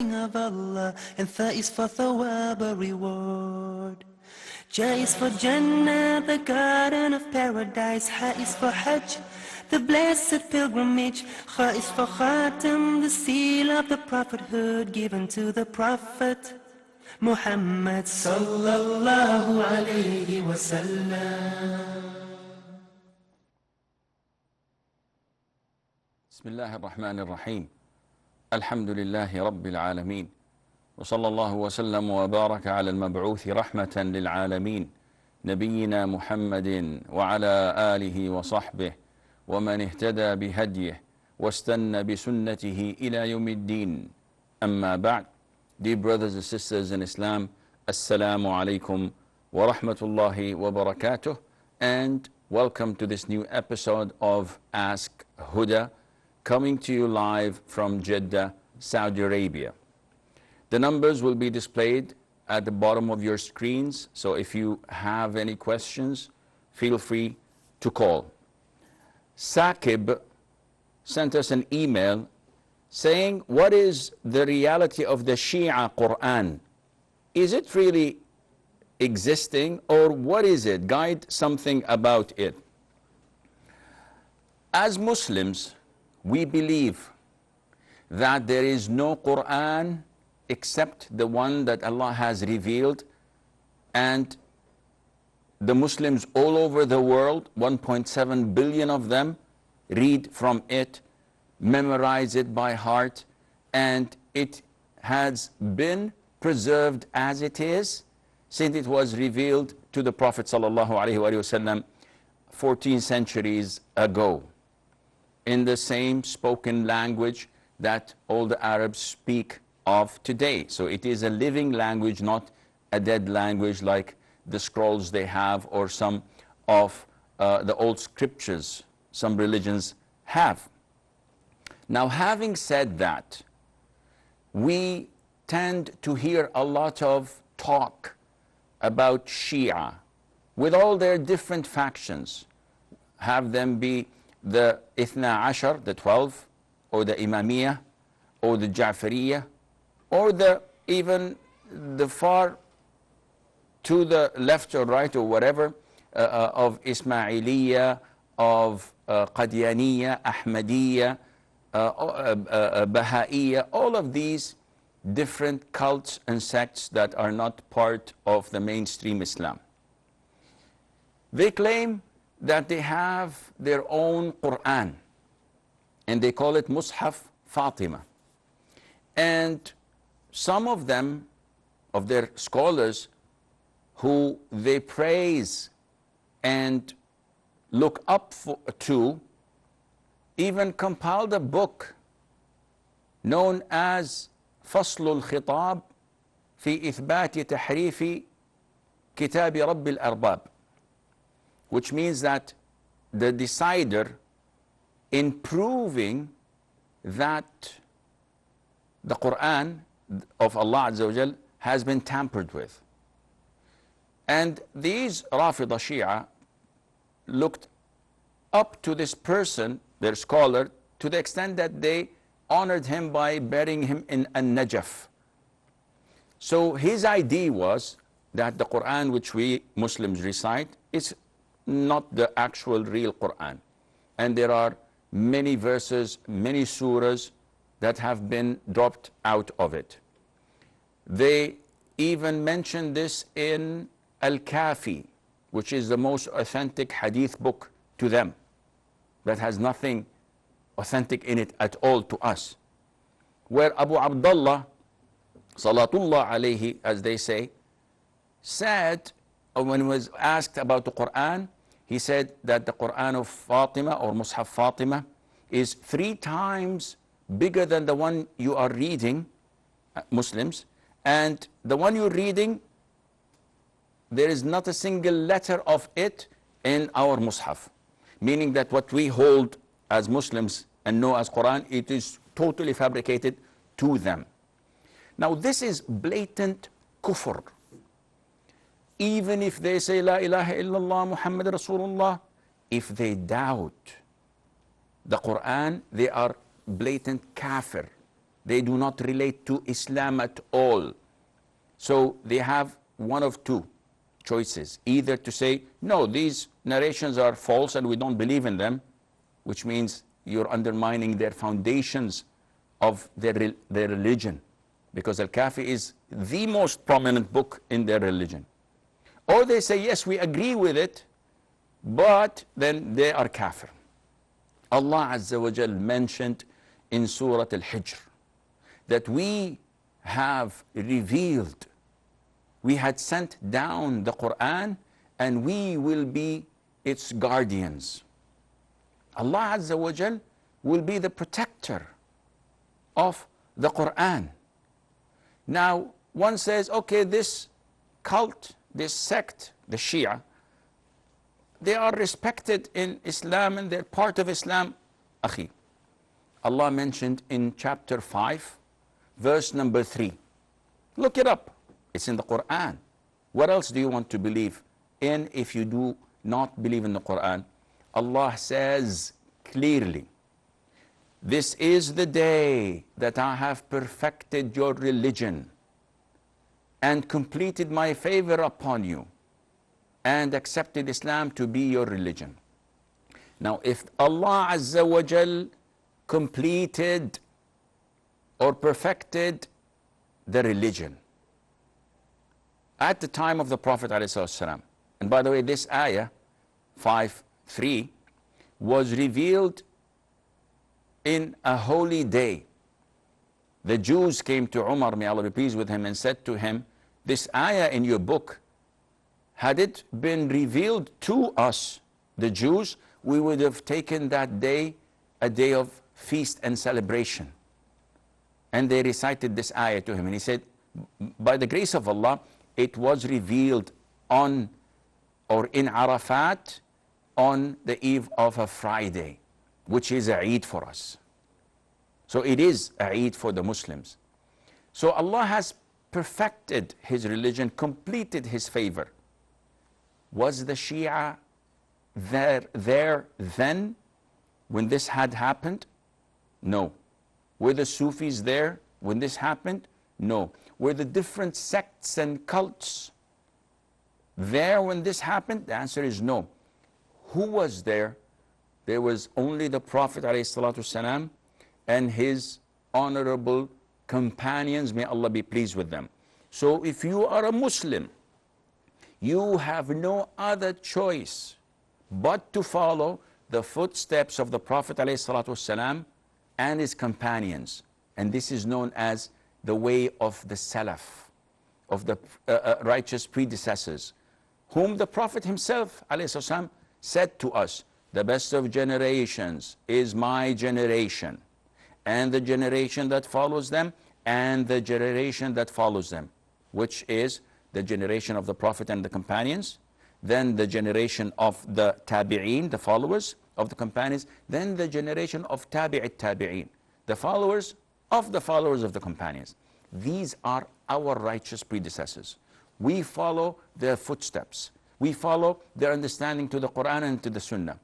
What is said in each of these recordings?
of Allah, and Tha is for thawab, a reward. Ja is for Jannah, the garden of paradise. Ha is for Hajj, the blessed pilgrimage. Kha is for Khatam, the seal of the prophethood given to the Prophet Muhammad sallallahu alayhi wa sallam. بسم الله الرحمن الرحيم. الحمد لله رب العالمين، وصلى الله وسلم وبارك على المبعوث رحمة للعالمين نبينا محمد وعلى آله وصحبه ومن اهتدى بهديه واستنى بسنته إلى يوم الدين. أما بعد. Dear brothers and sisters in Islam, Assalamu alaikum wa rahmatullahi wa barakatuh, and welcome to this new episode of Ask Huda, coming to you live from Jeddah, Saudi Arabia. The numbers will be displayed at the bottom of your screens, so if you have any questions, feel free to call. Saqib sent us an email saying, what is the reality of the Shia Quran? Is it really existing, or what is it? Guide something about it. As Muslims, we believe that there is no Quran except the one that Allah has revealed, and the Muslims all over the world, 1.7 billion of them, read from it, memorize it by heart, and it has been preserved as it is since it was revealed to the Prophet ﷺ 14 centuries ago, in the same spoken language that all the Arabs speak of today. So it is a living language, not a dead language like the scrolls they have or some of the old scriptures some religions have. Now, having said that, we tend to hear a lot of talk about Shia with all their different factions, have them be the Ithna Ashar, the 12, or the Imamiyah, or the Ja'fariyah, or even the far to the left or right or whatever, of Ismailiyah, of Qadianiyah, Ahmadiyya, Baha'iyya, all of these different cults and sects that are not part of the mainstream Islam. They claim that they have their own Quran, and they call it Mus'haf Fatima. And some of them, of their scholars, who they praise and look up to, even compiled a book known as فصل الخطاب في إثبات تحريف كتاب رب الأرباب, which means that the decider in proving that the Quran of Allah Azza wa Jal has been tampered with. And these Rafida Shia looked up to this person, their scholar, to the extent that they honored him by burying him in An-Najaf. So his idea was that the Quran which we Muslims recite is not the actual real Quran. And there are many verses, many surahs that have been dropped out of it. They even mention this in Al-Kafi, which is the most authentic hadith book to them, that has nothing authentic in it at all to us, where Abu Abdullah, Salatullah alayhi, as they say, said, when he was asked about the Quran, he said that the Quran of Fatima, or Mus'haf Fatima, is 3 times bigger than the one you are reading, Muslims, and the one you're reading, there is not a single letter of it in our Mus'haf, meaning that what we hold as Muslims and know as Quran, it is totally fabricated to them. Now, this is blatant kufr. Even if they say La ilaha illallah Muhammad Rasulullah, if they doubt the Quran, they are blatant kafir. They do not relate to Islam at all. So they have one of two choices. Either to say, no, these narrations are false and we don't believe in them, which means you're undermining their foundations of their religion, because Al-Kafi is the most prominent book in their religion. Or they say, yes, we agree with it, but then they are kafir. Allah Azza wa Jal mentioned in Surah Al-Hijr that we have revealed, we had sent down the Quran and we will be its guardians. Allah Azza wa Jal will be the protector of the Quran. Now, one says, okay, this cult, this sect, the Shia, they are respected in Islam and they're part of Islam. Akhi, Allah mentioned in chapter 5, verse number 3. Look it up. It's in the Quran. What else do you want to believe in if you do not believe in the Quran? Allah says clearly, this is the day that I have perfected your religion and completed my favor upon you and accepted Islam to be your religion. Now, if Allah Azza wa Jal completed or perfected the religion at the time of the Prophet ﷺ, and by the way, this ayah 5:3 was revealed in a holy day. The Jews came to Umar, may Allah be pleased with him, and said to him, this ayah in your book, had it been revealed to us, the Jews, we would have taken that day a day of feast and celebration. And they recited this ayah to him. And he said, by the grace of Allah, it was revealed on or in Arafat on the eve of a Friday, which is a Eid for us. So it is a Eid for the Muslims. So Allah has perfected His religion, completed His favor. Was the Shia there then when this had happened? No. Were the Sufis there when this happened? No. Were the different sects and cults there when this happened? The answer is no. Who was there? There was only the Prophet ﷺ and his honorable companions, may Allah be pleased with them. So if you are a Muslim, you have no other choice but to follow the footsteps of the Prophet ﷺ and his companions. And this is known as the way of the Salaf, of the righteous predecessors, whom the Prophet himself ﷺ said to us, the best of generations is my generation, and the generation that follows them, and the generation that follows them, which is the generation of the Prophet and the companions, then the generation of the tabi'een, the followers of the companions, then the generation of tabi'in, the followers of the companions. These are our righteous predecessors. We follow their footsteps. We follow their understanding to the Quran and to the Sunnah.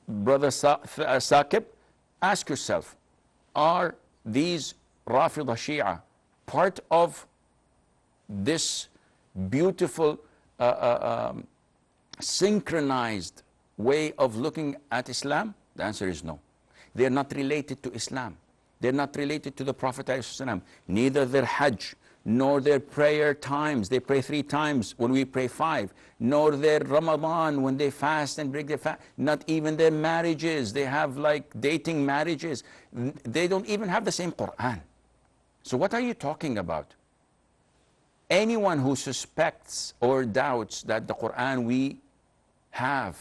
Brother Saqib, ask yourself, are these Rafida Shia part of this beautiful synchronized way of looking at Islam? The answer is no. They are not related to Islam. They're not related to the Prophet ﷺ. Neither their Hajj, nor their prayer times. They pray 3 times when we pray 5. Nor their Ramadan when they fast and break their fast. Not even their marriages. They have like dating marriages. They don't even have the same Quran. So what are you talking about? Anyone who suspects or doubts that the Quran we have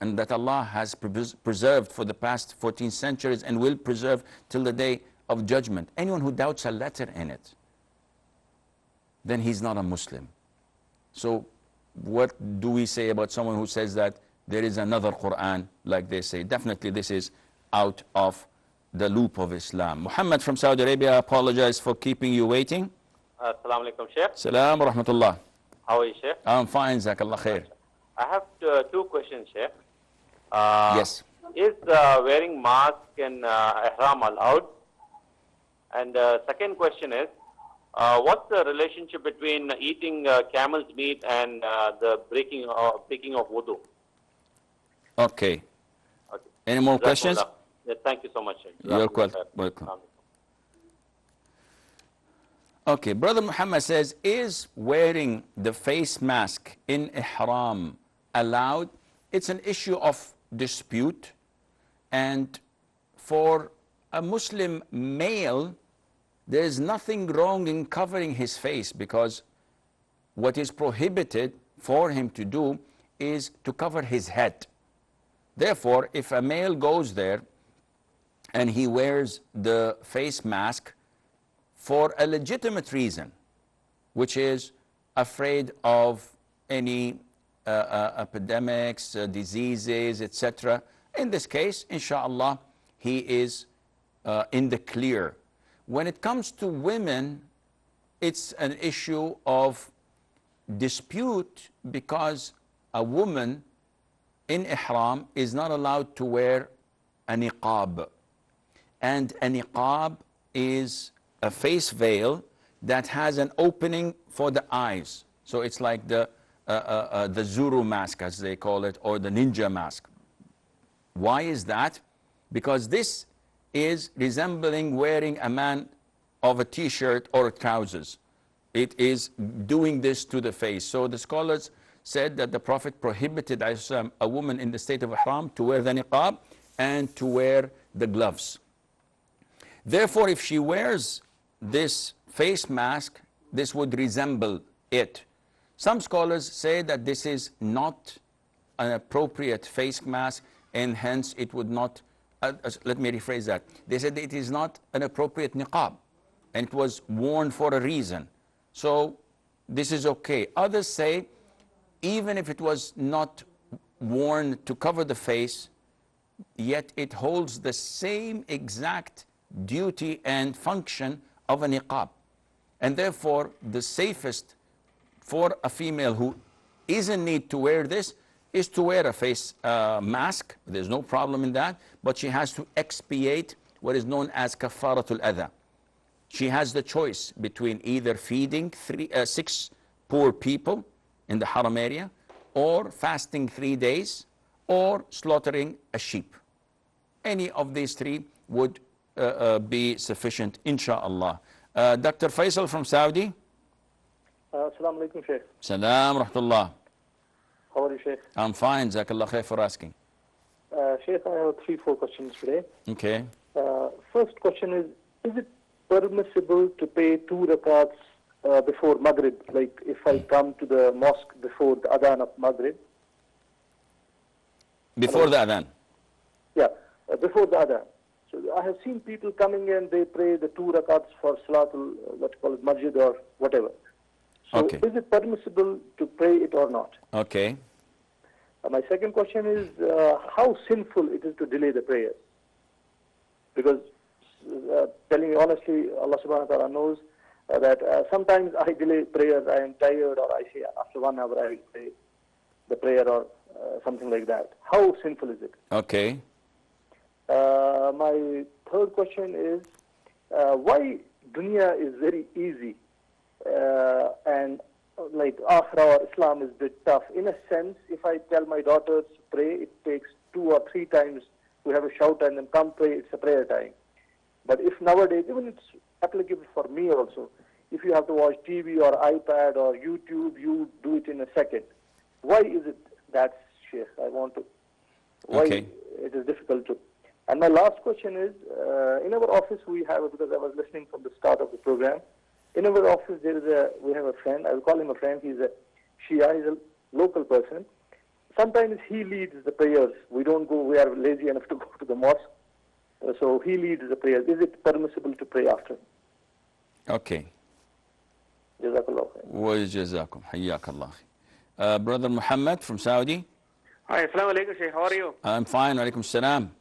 and that Allah has preserved for the past 14 centuries and will preserve till the day of judgment, anyone who doubts a letter in it, then he's not a Muslim. So what do we say about someone who says that there is another Quran, like they say? Definitely this is out of the loop of Islam. Muhammad from Saudi Arabia, I apologize for keeping you waiting. Assalamu alaikum, Sheikh. Salam wa rahmatullah. How are you, Sheikh? I'm fine, Jazakallah khair. I have 2 questions, Sheikh. Yes. Is wearing mask and ihram allowed? And second question is, what's the relationship between eating camel's meat and the breaking of wudu? Okay. Okay. Any more Jazakumullah. questions? Yeah, thank you so much. You're Jazakumullah. welcome. Okay, Brother Muhammad says, is wearing the face mask in ihram allowed? It's an issue of dispute, and for a Muslim male, there is nothing wrong in covering his face, because what is prohibited for him to do is to cover his head. Therefore, if a male goes there and he wears the face mask for a legitimate reason, which is afraid of any epidemics, diseases, etc., in this case, inshallah, he is in the clear. When it comes to women, it's an issue of dispute, because a woman in ihram is not allowed to wear a niqab. And a niqab is a face veil that has an opening for the eyes. So it's like the Zuru mask, as they call it, or the ninja mask. Why is that? Because this is resembling wearing a man of a t-shirt or trousers. It is doing this to the face. So the scholars said that the Prophet prohibited a woman in the state of ihram to wear the niqab and to wear the gloves. Therefore, if she wears this face mask, this would resemble it. Some scholars say that this is not an appropriate face mask, and hence it would not, let me rephrase that. They said that it is not an appropriate niqab, and it was worn for a reason. So this is okay. Others say, even if it was not worn to cover the face, yet it holds the same exact duty and function of a niqab. And therefore, the safest for a female who is in need to wear this is to wear a face mask. There's no problem in that, but she has to expiate what is known as kafaratul adha. She has the choice between either feeding 6 poor people in the haram area, or fasting 3 days, or slaughtering a sheep. Any of these 3 would be sufficient, insha'Allah. Dr. Faisal from Saudi. Assalamu alaikum, Sheikh. Salam rahmatullah. How are you, Sheikh? I'm fine, Jazakallah khair for asking. Sheikh, I have 3-4 questions today. Okay. First question is it permissible to pay 2 rakats before Maghrib, like if I come to the mosque before the adhan of Maghrib? Before the adhan? Yeah, before the adhan. So I have seen people coming in, they pray the 2 rakats for Salatul, what you call it, Masjid or whatever. So Okay. is it permissible to pray it or not? Okay. My second question is how sinful it is to delay the prayers. Because telling you honestly, Allah subhanahu wa ta'ala knows that sometimes I delay prayers, I am tired, or I say after 1 hour I will pray the prayer or something like that. How sinful is it? Okay. My third question is why dunya is very easy and like Akhira or Islam is a bit tough. In a sense, if I tell my daughters to pray, it takes 2 or 3 times to have a shout and then come pray, it's a prayer time. But if nowadays, even it's applicable for me also, if you have to watch TV or iPad or YouTube, you do it in a second. Why is it that, Sheikh? I want to, why Okay. it is difficult to. And my last question is, in our office we have, because I was listening from the start of the program, in our office we have a friend, I will call him a friend, he's a Shia, he's a local person. Sometimes he leads the prayers. We don't go, we are lazy enough to go to the mosque. So he leads the prayers. Is it permissible to pray after? Okay. Jazakallah khair. وجزاكم حياك الله. Brother Muhammad from Saudi. Hi, Assalamu alaikum, Sheikh. How are you? I'm fine. Alaikum salam.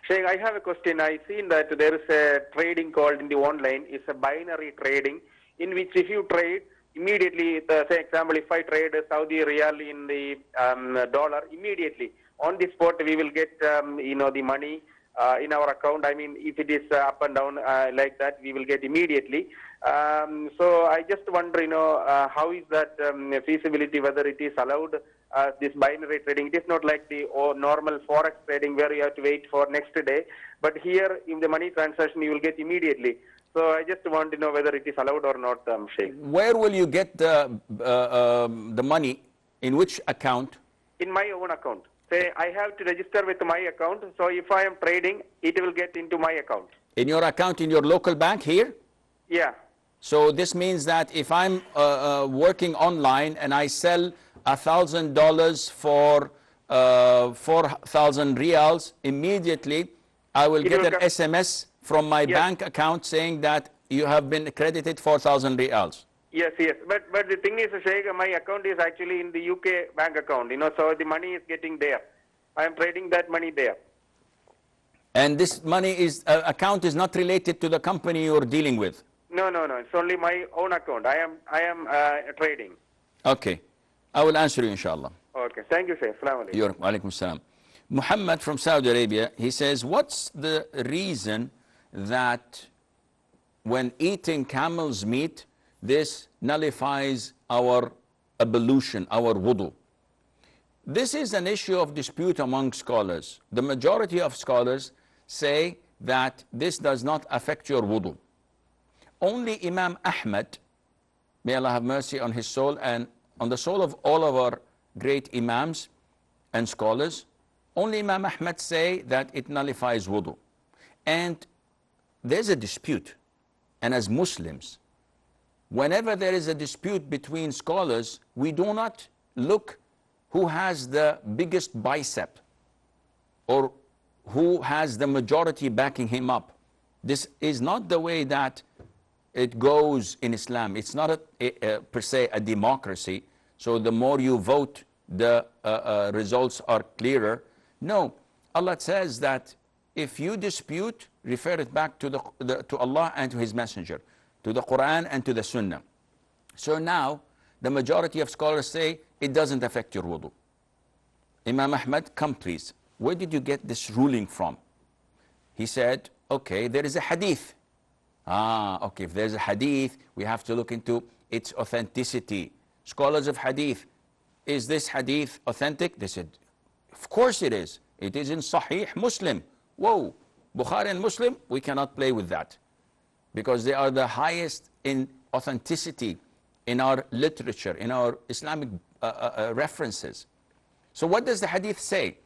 Sheikh, I have a question. I seen that there is a trading called in the online. It's a binary trading in which if you trade, immediately, say example, if I trade Saudi Riyal in the dollar, immediately on the spot we will get, the money in our account. I mean, if it is up and down like that, we will get immediately. So I just wonder, how is that feasibility, whether it is allowed, this binary trading. It is not like the normal forex trading where you have to wait for next day, but here in the money transaction you will get immediately. So I just want to know whether it is allowed or not, Sheikh. Where will you get the money? In which account? In my own account. Say I have to register with my account, so if I am trading, it will get into my account. In your account in your local bank here? Yeah. So this means that if I'm working online and I sell $1,000 for 4,000 riyals, immediately I will get an SMS from my bank account saying that you have been credited 4,000 riyals. Yes, yes. But the thing is, Sheikh, my account is actually in the UK bank account, so the money is getting there. I am trading that money there. And this money account is not related to the company you're dealing with? No. It's only my own account. I am trading. Okay. I will answer you, inshallah. Okay. Thank you, Sheikh. Assalamu alaikum. Alaikum salam. Muhammad from Saudi Arabia, he says, what's the reason that when eating camel's meat, this nullifies our ablution, our wudu? This is an issue of dispute among scholars. The majority of scholars say that this does not affect your wudu. Only Imam Ahmad, may Allah have mercy on his soul and on the soul of all of our great imams and scholars, only Imam Ahmad say that it nullifies wudu. And there's a dispute. And as Muslims, whenever there is a dispute between scholars, we do not look who has the biggest bicep or who has the majority backing him up. This is not the way that it goes in Islam. It's not per se a democracy. So the more you vote, the results are clearer. No, Allah says that if you dispute, refer it back to to Allah and to His Messenger, to the Quran and to the Sunnah. So now, the majority of scholars say it doesn't affect your wudu. Imam Ahmad, come please. Where did you get this ruling from? He said, okay, there is a hadith. Okay, if there's a hadith, we have to look into its authenticity. Scholars of hadith, is this hadith authentic? They said, of course it is. It is in Sahih Muslim. Whoa, Bukhari and Muslim, we cannot play with that, because they are the highest in authenticity in our literature, in our Islamic references. So what does the hadith say?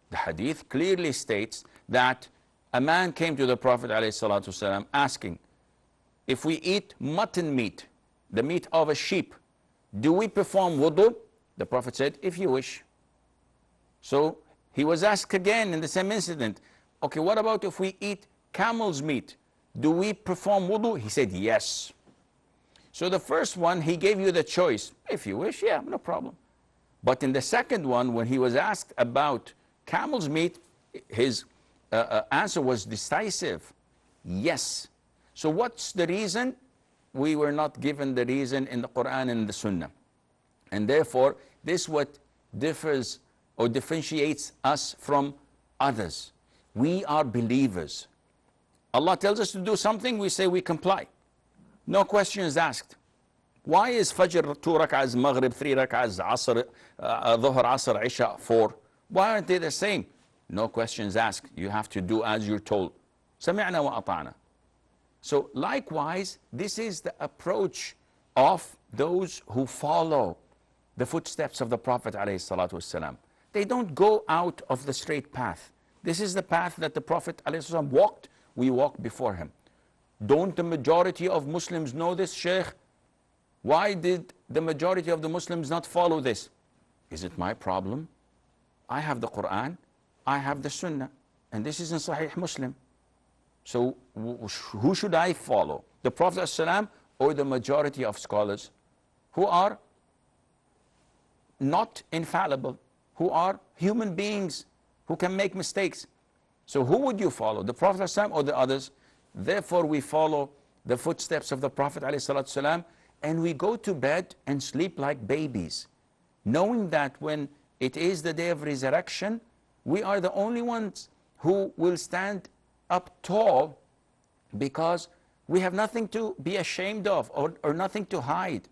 The hadith clearly states that a man came to the Prophet ﷺ asking, if we eat mutton meat, the meat of a sheep, do we perform wudu? The Prophet said, if you wish. So he was asked again in the same incident, okay, what about if we eat camel's meat? Do we perform wudu? He said, yes. So the first one, he gave you the choice. If you wish, yeah, no problem. But in the second one, when he was asked about camel's meat, his answer was decisive. Yes. So what's the reason? We were not given the reason in the Quran and the Sunnah. And therefore, this what differs or differentiates us from others. We are believers. Allah tells us to do something, we say we comply. No questions asked. Why is Fajr 2 rak'ahs, Maghrib 3 rak'ahs, Asr, Dhuhr, Asr, Isha 4? Why aren't they the same? No questions asked. You have to do as you're told. Sami'na wa ata'na. So likewise, this is the approach of those who follow the footsteps of the Prophet ﷺ. They don't go out of the straight path. This is the path that the Prophet ﷺ walked. We walk before him. Don't the majority of Muslims know this, Shaykh? Why did the majority of the Muslims not follow this? Is it my problem? I have the Quran, I have the Sunnah, and this is in Sahih Muslim. So who should I follow? The Prophet ﷺ or the majority of scholars who are not infallible, who are human beings, who can make mistakes? So who would you follow, the Prophet ﷺ or the others? Therefore we follow the footsteps of the Prophet ﷺ, and we go to bed and sleep like babies, knowing that when it is the day of resurrection, we are the only ones who will stand up tall, because we have nothing to be ashamed of or nothing to hide.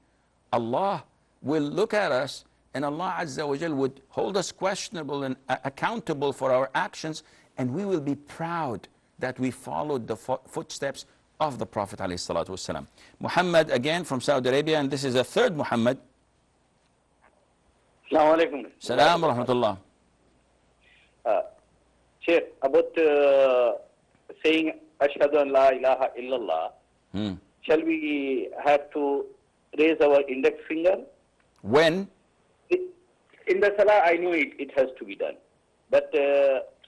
Allah will look at us, and Allah Azza wa Jal would hold us questionable and accountable for our actions, and we will be proud that we followed the footsteps of the Prophet ﷺ. Muhammad again from Saudi Arabia, and this is a third Muhammad. Assalamu alaikum. Salam wa rahmatullah. Chair, about saying Ashhadu an la ilaha illallah, shall we have to raise our index finger? When? In the Salah, I know it has to be done. But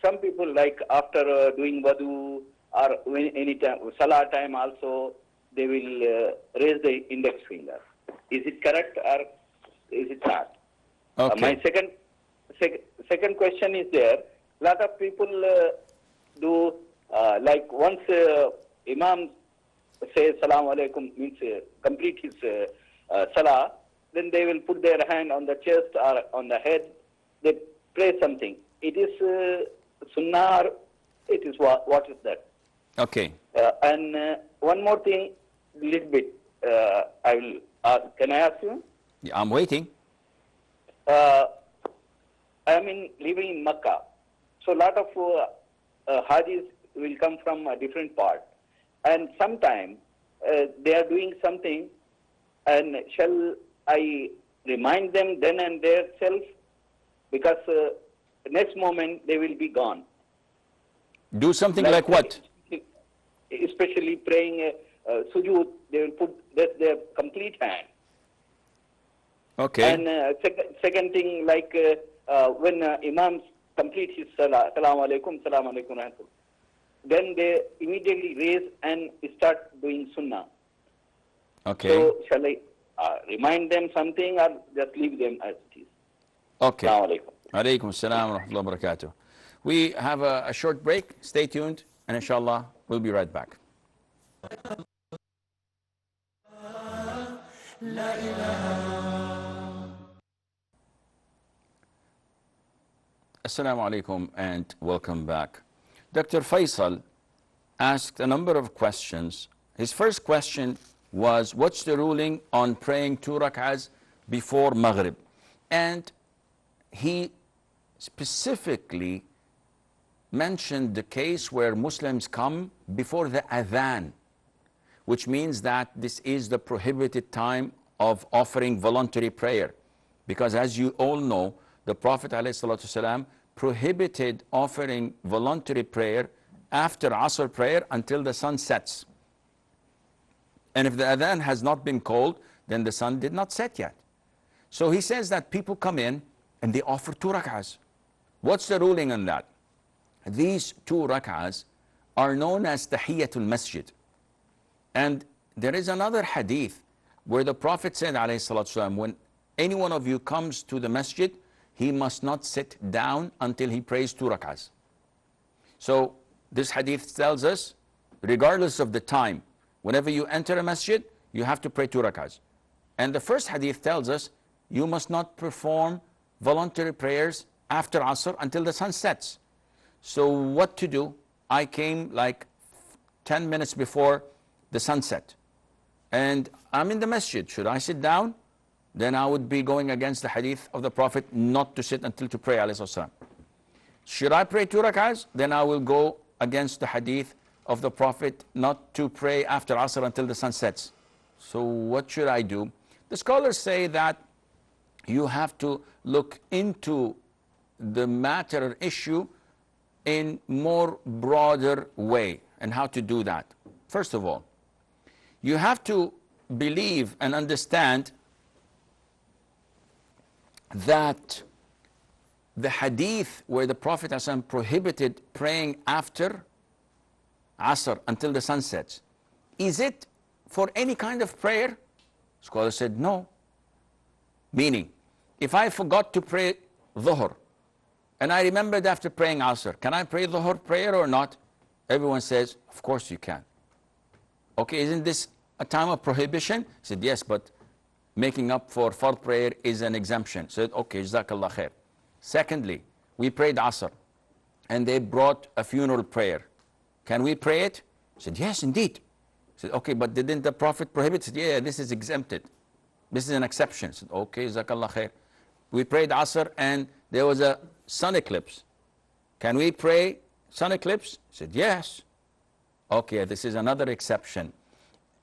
some people, like after doing wudu or any time, Salah time also, they will raise the index finger. Is it correct or is it not? Okay. My second question is there. A lot of people do, like once Imam says Salaam Alaikum, means complete his Salah, then they will put their hand on the chest or on the head. They pray something. It is Sunnah or it is what is that? Okay. And one more thing, little bit, I will ask. Can I ask you? Yeah, I'm waiting. I am living in Makkah. So a lot of Hajis will come from a different part. And sometime they are doing something, and shall I remind them then and there self? Because next moment they will be gone. Do something like what? Especially praying sujood, they will put their complete hand. Okay. And second thing, like when Imams complete his Salah, Salaam Alaikum, Salaam Alaikum, then they immediately raise and start doing Sunnah. Okay. So shall I remind them something or just leave them as it is? Okay. Salaam Alaikum. Alaikum assalam wa rahmatullahi wa barakatuh. We have a short break. Stay tuned, and inshallah, we'll be right back. Assalamu alaikum and welcome back. Dr. Faisal asked a number of questions. His first question was, what's the ruling on praying 2 rak'ahs before Maghrib? And he specifically mentioned the case where Muslims come before the adhan, which means that this is the prohibited time of offering voluntary prayer. Because as you all know, the Prophet ﷺ prohibited offering voluntary prayer after Asr prayer until the sun sets. And if the adhan has not been called, then the sun did not set yet. So he says that people come in and they offer 2 rak'ahs. What's the ruling on that? These 2 rak'ahs are known as Tahiyyatul Masjid. And there is another hadith where the Prophet said, ﷺ, when any one of you comes to the masjid, he must not sit down until he prays 2 rak'ahs. So this hadith tells us, regardless of the time, whenever you enter a masjid, you have to pray 2 rak'ahs. And the first hadith tells us, you must not perform voluntary prayers after Asr until the sun sets. So what to do? I came like 10 minutes before the sunset, and I'm in the masjid. Should I sit down? Then I would be going against the hadith of the Prophet not to sit until to pray, alayhi salam. Should I pray 2 rak'ahs? Then I will go against the hadith of the Prophet not to pray after Asr until the sun sets. So what should I do? The scholars say that you have to look into the matter or issue in more broader way, and how to do that. First of all, you have to believe and understand that the hadith where the Prophet ﷺ prohibited praying after Asr until the sun sets, is it for any kind of prayer? Scholars said no. Meaning, if I forgot to pray Dhuhr and I remembered after praying Asr, can I pray Dhuhr prayer or not? Everyone says, of course you can. Okay, isn't this a time of prohibition? He said, yes, but making up for Fard prayer is an exemption. Said, okay, Jazakallah khair. Secondly, we prayed Asr and they brought a funeral prayer. Can we pray it? I said, yes, indeed. I said, okay, but didn't the Prophet prohibit? I said, yeah, this is exempted. This is an exception. I said, okay, Jazakallah khair. We prayed Asr and there was a sun eclipse. Can we pray sun eclipse? I said, yes. Okay, this is another exception.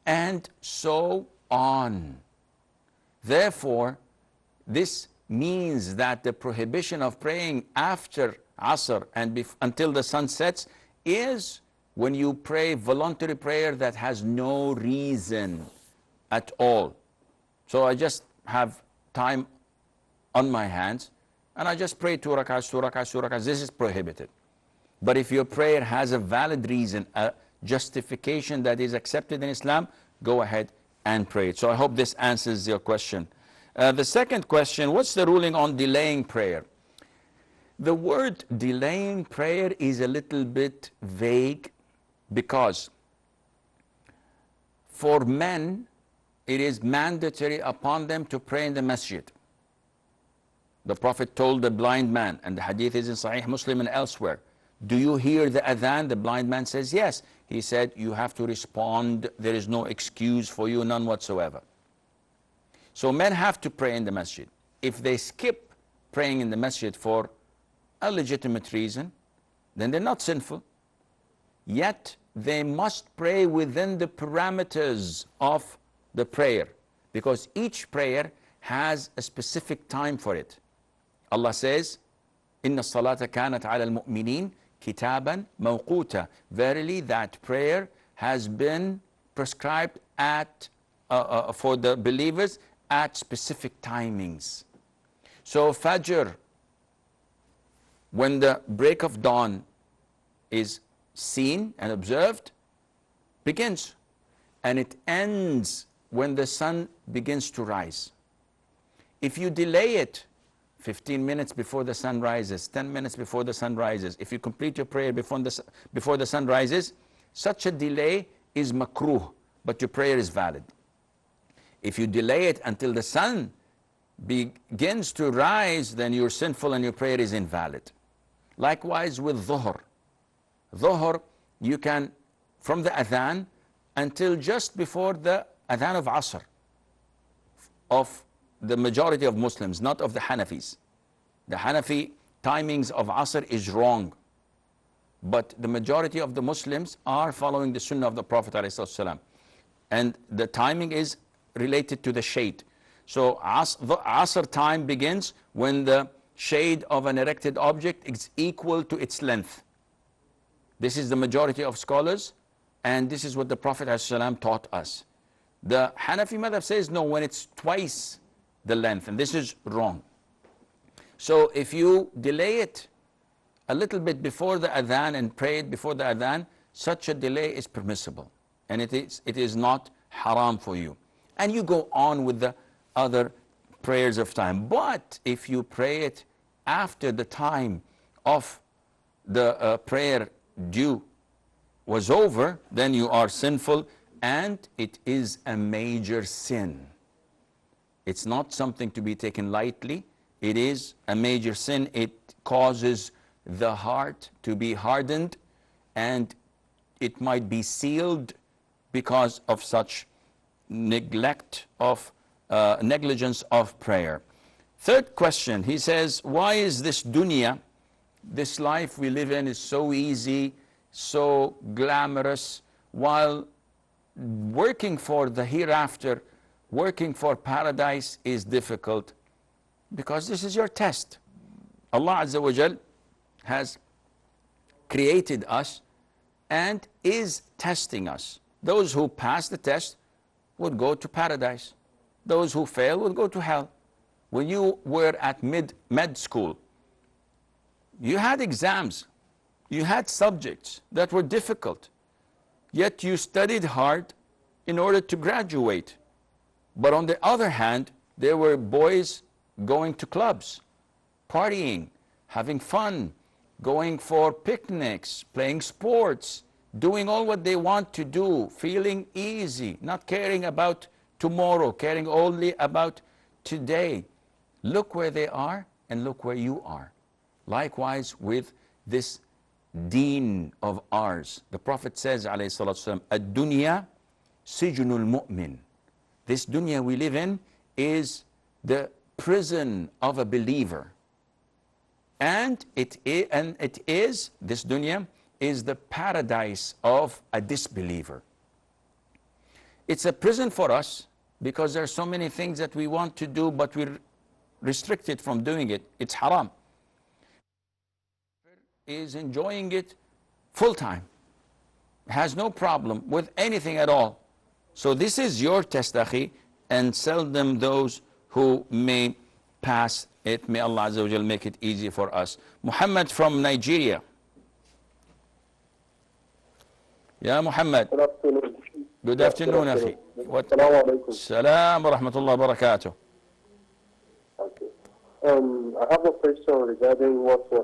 And so on. Therefore, this means that the prohibition of praying after Asr and until the sun sets is when you pray voluntary prayer that has no reason at all. So I just have time on my hands and I just pray 2 rak'ahs, 2 rak'ahs, 2 rak'ahs. This is prohibited. But if your prayer has a valid reason, a justification that is accepted in Islam, go ahead and pray it. So I hope this answers your question. The second question, what's the ruling on delaying prayer? The word delaying prayer is a little bit vague because for men, it is mandatory upon them to pray in the masjid. The Prophet told the blind man, and the hadith is in Sahih Muslim and elsewhere, do you hear the adhan? The blind man says, yes. He said, you have to respond. There is no excuse for you, none whatsoever. So men have to pray in the masjid. If they skip praying in the masjid for a legitimate reason, then they're not sinful. Yet they must pray within the parameters of the prayer, because each prayer has a specific time for it. Allah says, إِنَّ الصَّلَاةَ كَانَتْ عَلَى الْمُؤْمِنِينَ كِتَابًا مَوْقُوتًا. Verily that prayer has been prescribed for the believers at specific timings. So Fajr, when the break of dawn is seen and observed, begins, and it ends when the sun begins to rise. If you delay it 15 minutes before the sun rises, 10 minutes before the sun rises, if you complete your prayer before the sun rises, such a delay is makruh, but your prayer is valid. If you delay it until the sun begins to rise, then you're sinful and your prayer is invalid. Likewise with dhuhr. Dhuhr, you can, from the adhan until just before the adhan of Asr, of the majority of Muslims, not of the Hanafis. The Hanafi timings of Asr is wrong. But the majority of the Muslims are following the Sunnah of the Prophet ﷺ. And the timing is related to the shade. So the Asr time begins when the shade of an erected object is equal to its length. This is the majority of scholars, and this is what the Prophet ﷺ taught us. The Hanafi madhab says no, when it's twice the length, and this is wrong. So if you delay it a little bit before the adhan and pray it before the adhan, such a delay is permissible, and it is not haram for you. And you go on with the other prayers of time. But if you pray it after the time of the prayer due was over, then you are sinful, and it is a major sin. It's not something to be taken lightly. It is a major sin. It causes the heart to be hardened, and it might be sealed because of such negligence of prayer. Third question, he says, why is this dunya, this life we live in, is so easy, so glamorous, while working for the hereafter, working for paradise is difficult? Because this is your test. Allah Azza wa Jal has created us and is testing us. Those who pass the test would go to paradise. Those who fail would go to hell. When you were at med school, you had exams, you had subjects that were difficult, yet you studied hard in order to graduate. But on the other hand, there were boys going to clubs, partying, having fun, going for picnics, playing sports, doing all what they want to do, feeling easy, not caring about tomorrow, caring only about today. Look where they are and look where you are. Likewise with this deen of ours. The Prophet says, alayhi salatu wasalam, ad-dunya sijnul mu'min. This dunya we live in is the prison of a believer. And this dunya is the paradise of a disbeliever. It's a prison for us because there are so many things that we want to do, but we're restricted from doing it. It's haram. Is enjoying it full time, has no problem with anything at all. So this is your test, akhi, and seldom those who may pass it. May Allah Azza wa Jal make it easy for us. Muhammad from Nigeria. Ya Muhammad. Good afternoon. Good afternoon, akhi. Assalamu alaikum. Salam wa rahmatullah wa barakatuh. Okay. I have a question regarding water.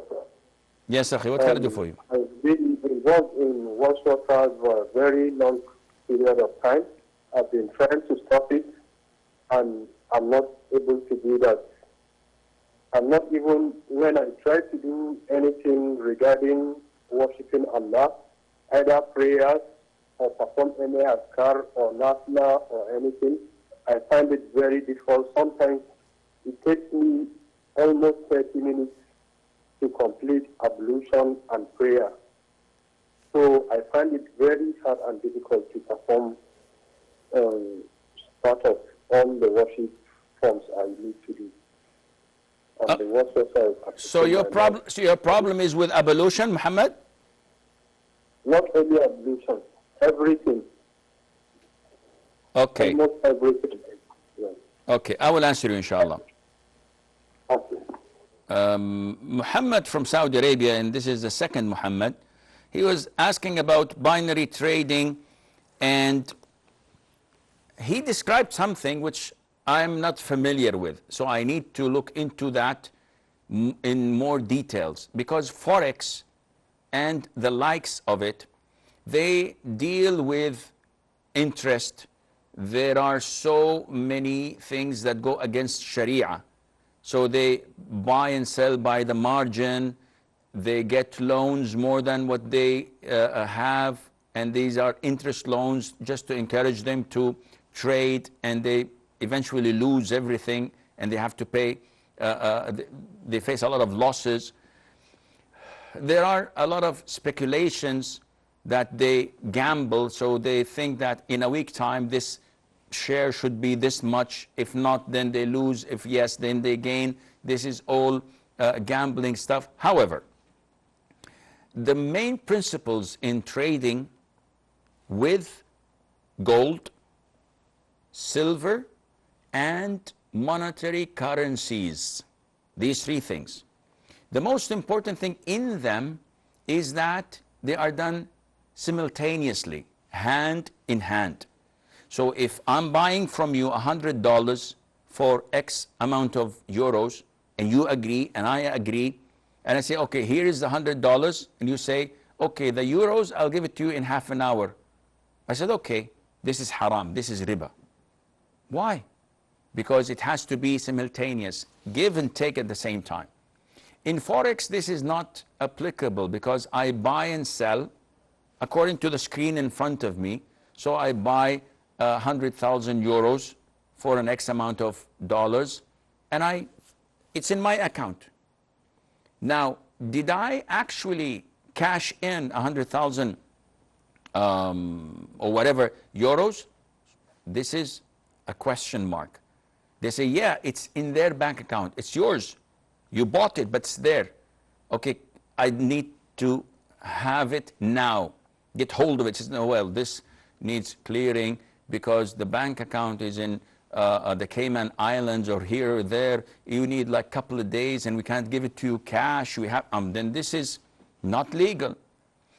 Yes, akhi, what can I do for you? I've been involved in water for a very long period of time. I've been trying to stop it, and I'm not able to do that. I'm not even, when I try to do anything regarding worshiping Allah, either prayers or perform any askar or nafla or anything, I find it very difficult. Sometimes it takes me almost 30 minutes to complete ablution and prayer. So I find it very hard and difficult to perform part of all the worship forms I need to do. And the worship So your problem is with ablution, Muhammad? not only ablution, everything. Okay. Almost everything. Yeah. Okay, I will answer you, inshallah. Okay. Muhammad from Saudi Arabia, and this is the second Muhammad, he was asking about binary trading, and he described something which I'm not familiar with. So I need to look into that in more details, because Forex and the likes of it, they deal with interest. There are so many things that go against Sharia. So they buy and sell by the margin. They get loans more than what they have. And these are interest loans just to encourage them to trade. And they eventually lose everything. And they have to pay, they face a lot of losses. There are a lot of speculations that they gamble. So they think that in a week time, this share should be this much. If not, then they lose. If yes, then they gain. This is all gambling stuff. However, the main principles in trading with gold, silver, and monetary currencies, these three things, the most important thing in them is that they are done simultaneously, hand in hand. So if I'm buying from you $100 for X amount of euros, and you agree and I agree, and I say, okay, here is the $100, and you say, okay, the euros, I'll give it to you in half an hour. I said, okay, this is haram, this is riba. Why? Because it has to be simultaneous, give and take at the same time. In Forex, this is not applicable because I buy and sell according to the screen in front of me. So I buy 100,000 euros for an X amount of dollars, and it's in my account. Now, did I actually cash in 100,000 or whatever euros? This is a question mark. They say, yeah, it's in their bank account. It's yours. You bought it, but it's there. Okay, I need to have it now. Get hold of it. Says, no, well, this needs clearing because the bank account is in the Cayman Islands or here or there. You need like a couple of days and we can't give it to you cash. We have, then this is not legal.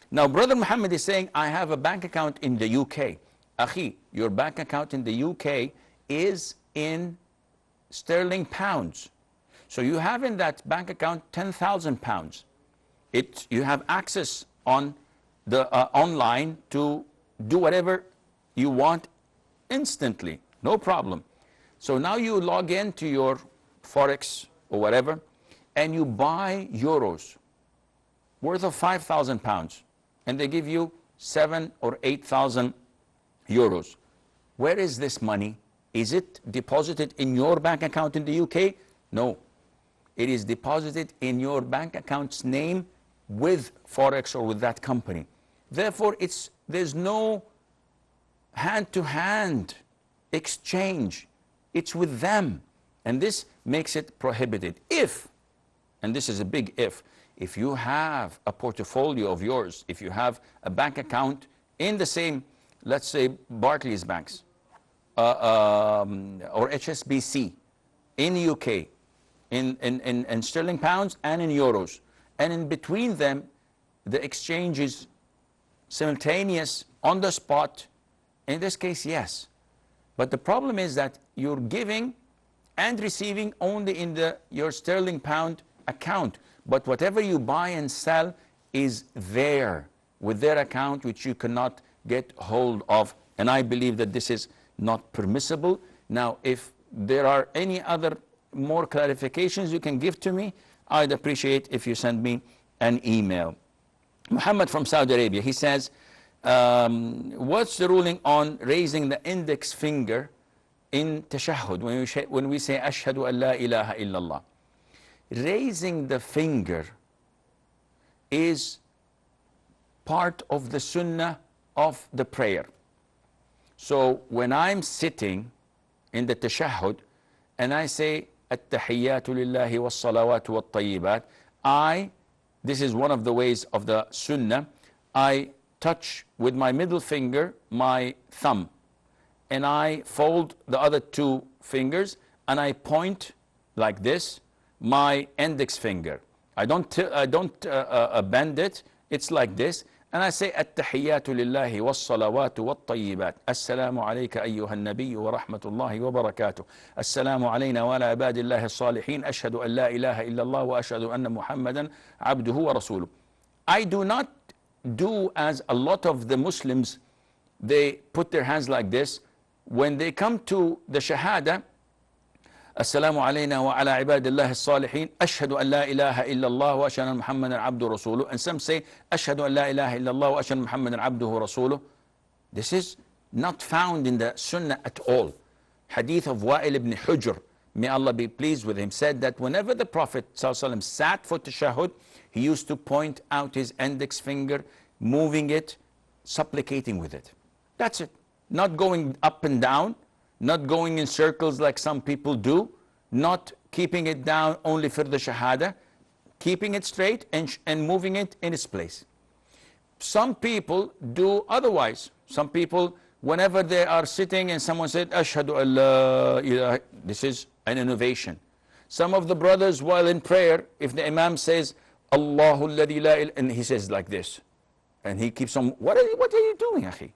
Now, Brother Muhammad is saying, I have a bank account in the UK. Akhi, your bank account in the UK is in sterling pounds. So you have in that bank account 10,000 pounds. You have access on the online to do whatever you want instantly, no problem. So now you log into your Forex or whatever, and you buy euros. worth of 5,000 pounds, and they give you 7 or 8,000 euros. Where is this money? Is it deposited in your bank account in the UK? No. It is deposited in your bank account's name with Forex or with that company. Therefore, there's no hand-to-hand exchange. It's with them. And this makes it prohibited. If, and this is a big if you have a portfolio of yours, if you have a bank account in the same, let's say, Barclays banks, or HSBC in UK, in sterling pounds and in euros, and in between them, the exchange is simultaneous, on the spot, in this case, yes. But the problem is that you're giving and receiving only in your sterling pound account. But whatever you buy and sell is there with their account, which you cannot get hold of. And I believe that this is not permissible. Now, if there are any other more clarifications you can give to me, I'd appreciate if you send me an email. Muhammad from Saudi Arabia, he says, what's the ruling on raising the index finger in tashahhud when we say ashhadu an la ilaha illallah? Raising the finger is part of the sunnah of the prayer. So when I'm sitting in the tashahhud and I say at-tahiyyatu lillahi was-salawatu wat-tayyibat, this is one of the ways of the sunnah, I touch with my middle finger my thumb, and I fold the other two fingers and I point like this my index finger. I don't bend it, it's like this, and I say at-tahiyyatu lillahi was-salawatu wat-tayyibat, assalamu alayka ayyuha an-nabiyyu wa rahmatullahi wa barakatuh, assalamu alayna wa ala ibadillahi as-salihin, ashhadu an la ilaha illallah wa ashhadu anna muhammadan abduhu wa rasuluh. I do not do as a lot of the Muslims, they put their hands like this. When they come to the shahada, Assalamu alayna wa ala ibadillahi as-salihin, ashhadu an la ilaha illallah wa ashhadu anna muhammadan abduhu rasuluh. And some say, ashhadu an la ilaha illallah wa ashhadu anna muhammadan abduhu rasuluh. This is not found in the sunnah at all. Hadith of Wa'il ibn Hujr, may Allah be pleased with him, said that whenever the Prophet ﷺ sat for tashahhud, he used to point out his index finger, moving it, supplicating with it. That's it. Not going up and down, not going in circles like some people do, not keeping it down only for the shahada, keeping it straight and moving it in its place. Some people do otherwise. Some people, whenever they are sitting and someone said, ashhadu an la ilaha, this is an innovation. Some of the brothers, while in prayer, if the imam says, Allahu alladhi la ilaha, and he says like this, and he keeps on, what are you doing, akhi?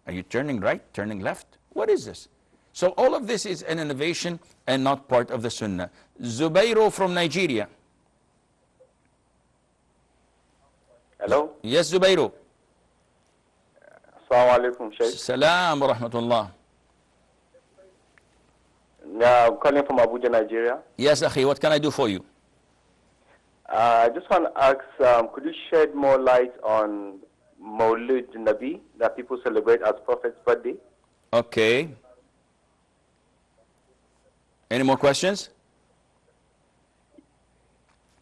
Are you turning right, turning left? What is this? So all of this is an innovation and not part of the sunnah. Zubairo from Nigeria. Hello? Yes, Zubairo. Assalamu alaikum, Shaykh. Salam wa rahmatullah. Yeah, I'm calling from Abuja, Nigeria. Yes, akhi, what can I do for you? I just want to ask, could you shed more light on Maulid Nabi that people celebrate as Prophet's birthday? Okay. Any more questions?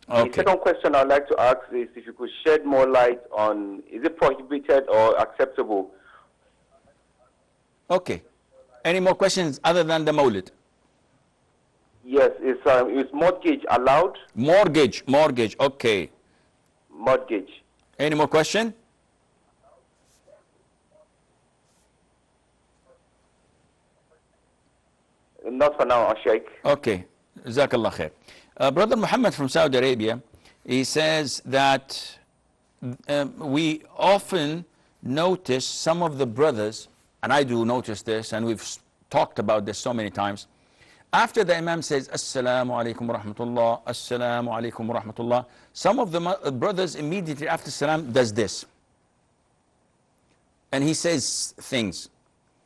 The second question I'd like to ask is if you could shed more light on, is it prohibited or acceptable? Okay. Any more questions other than the Maulid? Yes, is mortgage allowed? Mortgage, okay. Mortgage. Any more question? Not for now, Sheikh. Okay. Jazakallah khair. Brother Muhammad from Saudi Arabia, he says that we often notice some of the brothers, and I do notice this, and we've talked about this so many times, after the Imam says, Assalamu alaikum wa rahmatullah, Assalamu alaikum wa rahmatullah, some of the brothers immediately after Salam does this. And he says things.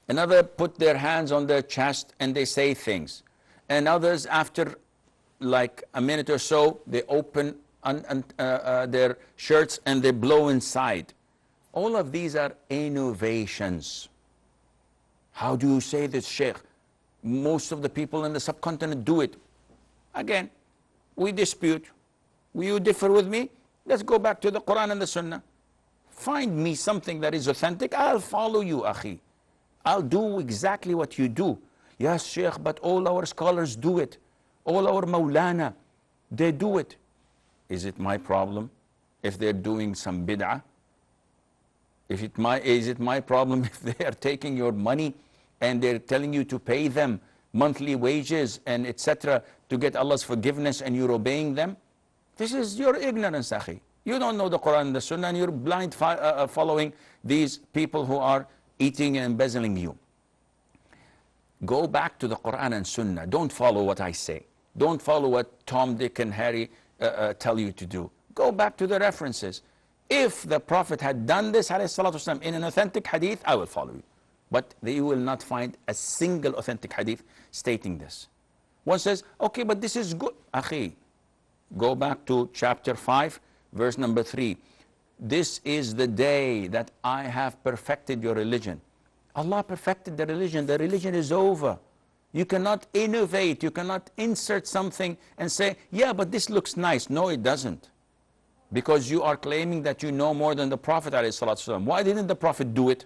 Another put their hands on their chest and they say things. And others after like a minute or so, they open their shirts and they blow inside. All of these are innovations. How do you say this, Sheikh? Most of the people in the subcontinent do it. Again, we dispute. Will you differ with me? Let's go back to the Quran and the Sunnah. Find me something that is authentic. I'll follow you, akhi. I'll do exactly what you do. Yes, Sheikh, but all our scholars do it. All our Maulana, they do it. Is it my problem if they're doing some bid'ah? Is it my problem if they are taking your money and they're telling you to pay them monthly wages and etc. to get Allah's forgiveness and you're obeying them? This is your ignorance, akhi. You don't know the Quran and the Sunnah and you're blind following these people who are eating and embezzling you. Go back to the Quran and Sunnah. Don't follow what I say. Don't follow what Tom, Dick and Harry tell you to do. Go back to the references. If the Prophet had done this والسلام, in an authentic hadith, I will follow you. But you will not find a single authentic hadith stating this. One says, okay, but this is good. Akhi, go back to chapter 5, verse number 3. This is the day that I have perfected your religion. Allah perfected the religion. The religion is over. You cannot innovate. You cannot insert something and say, yeah, but this looks nice. No, it doesn't. Because you are claiming that you know more than the Prophet ﷺ. Why didn't the Prophet do it?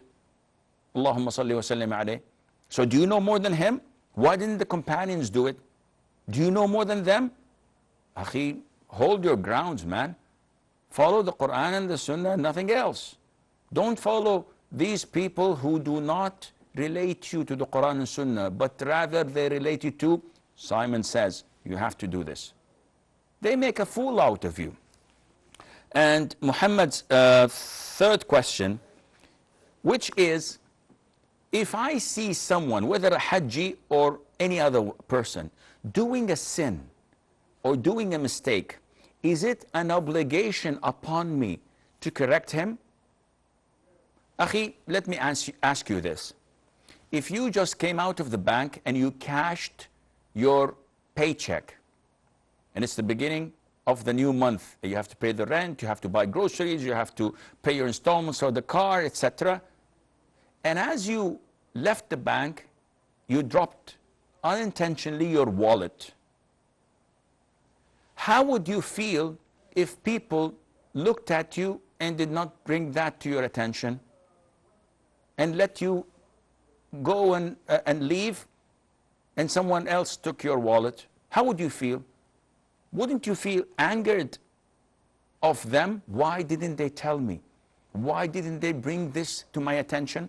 Allahumma salli wa sallim alayhi. So do you know more than him? Why didn't the companions do it? Do you know more than them? Akhi, hold your grounds, man. Follow the Quran and the Sunnah, nothing else. Don't follow these people who do not relate you to the Quran and Sunnah, but rather they relate you to, Simon says, you have to do this. They make a fool out of you. And Muhammad's third question, which is, if I see someone, whether a Hajji or any other person, doing a sin or doing a mistake, is it an obligation upon me to correct him? Akhi, let me ask you this. If you just came out of the bank and you cashed your paycheck, and it's the beginning of the new month, you have to pay the rent, you have to buy groceries, you have to pay your installments for the car, etc. And as you left the bank, you dropped unintentionally your wallet. How would you feel if people looked at you and did not bring that to your attention and let you go and leave and someone else took your wallet? How would you feel? Wouldn't you feel angered of them? Why didn't they tell me? Why didn't they bring this to my attention?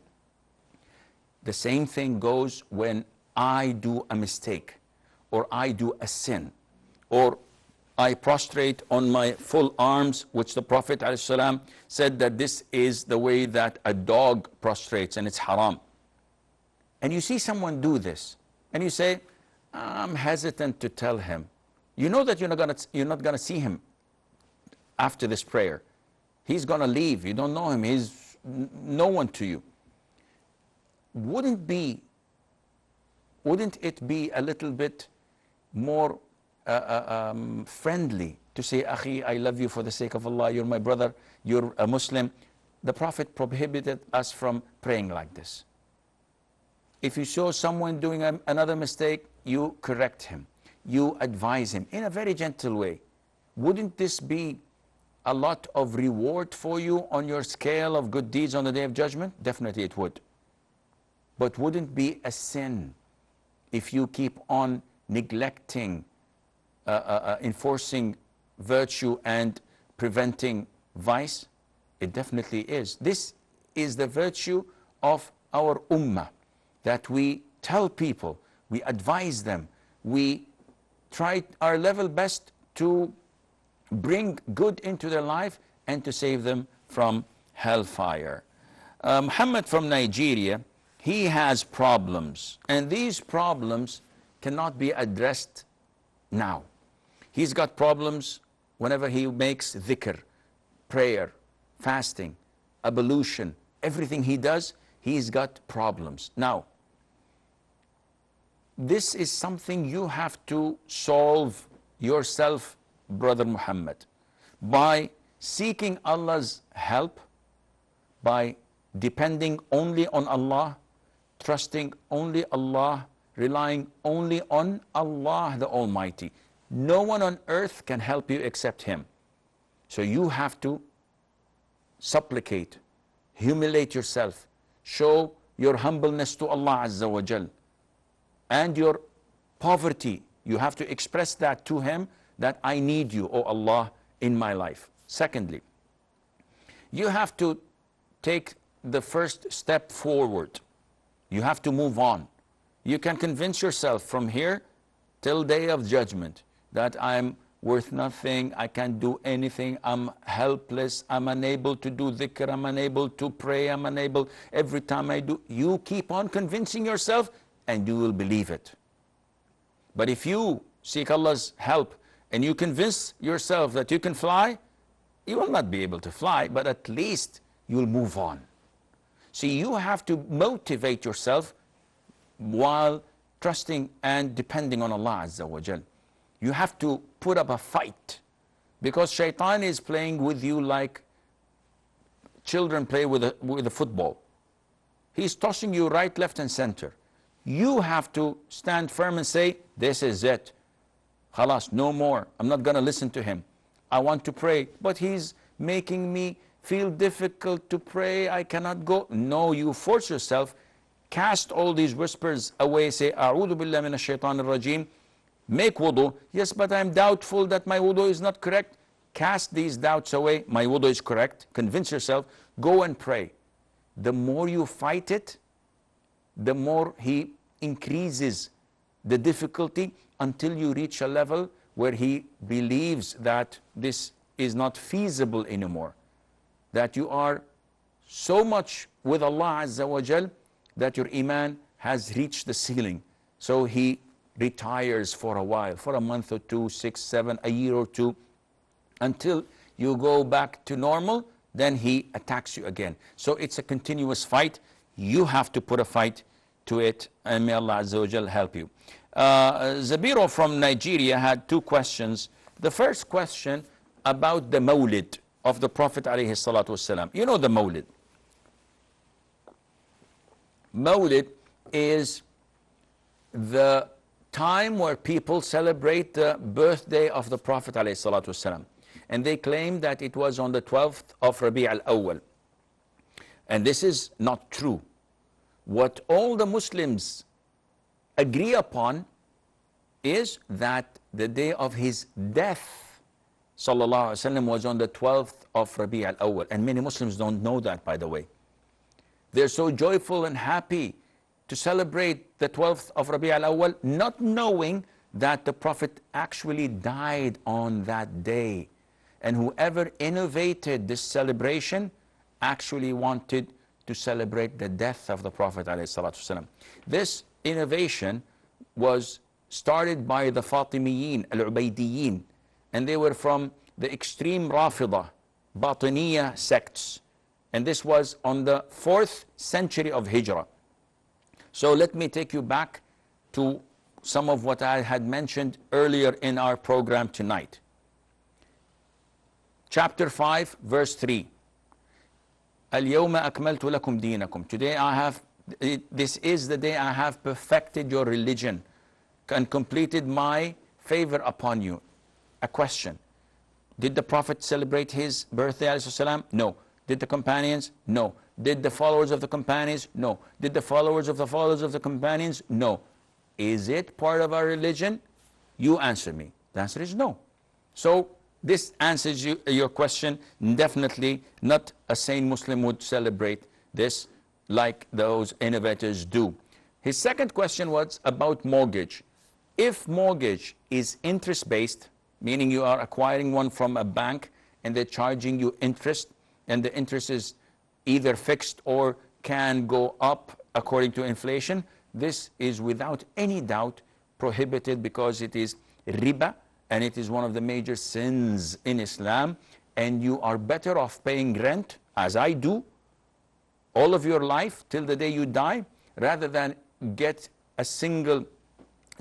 The same thing goes when I do a mistake, or I do a sin, or I prostrate on my full arms, which the Prophet ﷺ said that this is the way that a dog prostrates and it's haram. And you see someone do this, and you say, I'm hesitant to tell him. You know that you're not gonna see him after this prayer. He's gonna leave. You don't know him. He's no one to you. Wouldn't it be a little bit more friendly to say, Akhi, I love you for the sake of Allah, you're my brother, you're a Muslim? The Prophet prohibited us from praying like this. If you saw someone doing another mistake, you correct him. You advise him in a very gentle way. Wouldn't this be a lot of reward for you on your scale of good deeds on the Day of Judgment? Definitely it would. But wouldn't it be a sin if you keep on neglecting, enforcing virtue and preventing vice? It definitely is. This is the virtue of our ummah, that we tell people, we advise them, we try our level best to bring good into their life and to save them from hellfire. Muhammad from Nigeria, he has problems, and these problems cannot be addressed now. He's got problems whenever he makes dhikr, prayer, fasting, ablution, everything he does, he's got problems. Now, this is something you have to solve yourself, Brother Muhammad. by seeking Allah's help, by depending only on Allah, trusting only Allah, relying only on Allah the Almighty. No one on earth can help you except Him. So you have to supplicate, humiliate yourself, show your humbleness to Allah Azza wa Jal, and your poverty. You have to express that to Him, that I need you, O Allah, in my life. Secondly, you have to take the first step forward. You have to move on. You can convince yourself from here till day of judgment that I'm worth nothing, I can't do anything, I'm helpless, I'm unable to do dhikr, I'm unable to pray, I'm unable, every time I do. You keep on convincing yourself and you will believe it. But if you seek Allah's help and you convince yourself that you can fly, you will not be able to fly, but at least you'll move on. See, you have to motivate yourself while trusting and depending on Allah Azza wa Jal. You have to put up a fight, because shaitan is playing with you like children play with a football. He's tossing you right, left, and center. You have to stand firm and say, this is it. Khalas, no more. I'm not going to listen to him. I want to pray, but he's making me feel difficult to pray. I cannot go. No, you force yourself. Cast all these whispers away. Say, A'udhu billahi minash shaitanir rajim. Make wudu. Yes, but I'm doubtful that my wudu is not correct. Cast these doubts away. My wudu is correct. Convince yourself. Go and pray. The more you fight it, the more he increases the difficulty until you reach a level where he believes that this is not feasible anymore. That you are so much with Allah Azza wa Jal that your iman has reached the ceiling. So he retires for a while, for a month or two, 6, 7, a year or two, until you go back to normal, then he attacks you again. So it's a continuous fight. You have to put a fight to it, and may Allah Azza wa Jal help you. Zabiro from Nigeria had 2 questions. The first question about the Mawlid of the Prophet alayhi salatu wasalam. You know the Mawlid. Mawlid is the time where people celebrate the birthday of the Prophet alayhi salatu wasalam. And they claim that it was on the 12th of Rabi' al-Awwal. And this is not true. What all the Muslims agree upon is that the day of his death, sallallahu alaihi wasallam, was on the 12th of Rabi' al-Awwal. And many Muslims don't know that, by the way. They're so joyful and happy to celebrate the 12th of Rabi' al-Awwal, not knowing that the Prophet actually died on that day. And whoever innovated this celebration actually wanted to celebrate the death of the Prophet ﷺ. This innovation was started by the Fatimiyin, Al-Ubaydiyin, and they were from the extreme Rafida, Batiniya sects. And this was on the 4th century of Hijrah. So let me take you back to some of what I had mentioned earlier in our program tonight. Chapter 5, verse 3. اليوم أكملت لكم دينكم. Today this is the day I have perfected your religion and completed my favor upon you. A question. Did the Prophet celebrate his birthday alayhi salam? No. Did the companions? No. Did the followers of the companions? No. Did the followers of the companions? No. Is it part of our religion? You answer me. The answer is no. So this answers your question. Definitely not a sane Muslim would celebrate this like those innovators do. His second question was about mortgage. If mortgage is interest-based, meaning you are acquiring one from a bank and they're charging you interest, and the interest is either fixed or can go up according to inflation, this is without any doubt prohibited, because it is riba, and it is one of the major sins in Islam. And you are better off paying rent, as I do, all of your life till the day you die, rather than get a single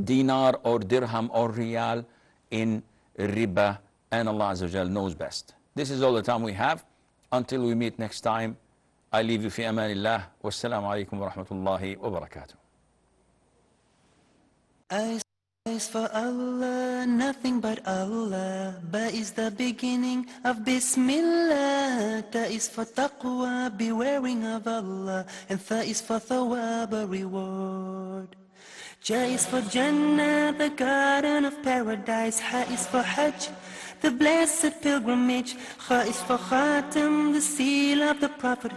dinar or dirham or riyal in riba and Allah Azza wa Jal knows best. This is all the time we have. Until we meet next time, I leave you fi amanillah. Wassalamu alaikum wa rahmatullahi wa barakatuh. Is for Allah, nothing but Allah. Ba is the beginning of Bismillah. Ta is for taqwa, bewaring of Allah. And Tha is for thawab, a reward. Ja is for Jannah, the garden of paradise. Ha is for Hajj, the blessed pilgrimage. Kha is for Khatam, the seal of the Prophet.